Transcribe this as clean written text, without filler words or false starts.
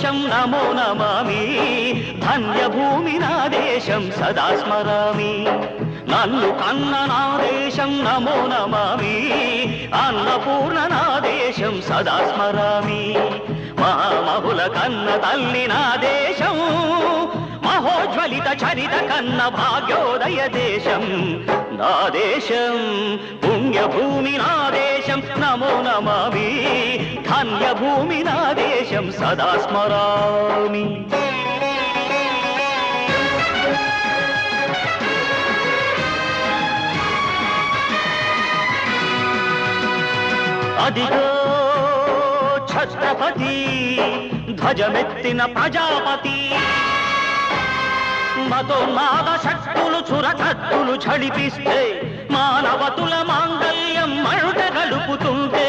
దేశం నమో నమామి ధన్యభూమి నా దేశం సదా స్మరామి నన్ను కన్న నా దేశం నమో నమామి అన్నపూర్ణ నా దేశం సదా స్మరామి మహామహుల కన్న తల్లి నా దేశం మహోజ్వలిత చరిత కన్న భాగ్యోదయ దేశం నా దేశం పుణ్యభూమి నా దేశం నమో నమామి ధన్యభూమి నా దేశం సదా స్మరామి అదిగో ఛత్రపతి ధ్వజమెత్తిన ప్రజాపతి మతోన్మాద శక్తులు చురకత్తులు ఝడిపిస్తే మానవతుల మాంగళ్యం మరుట గలుపుతుంటే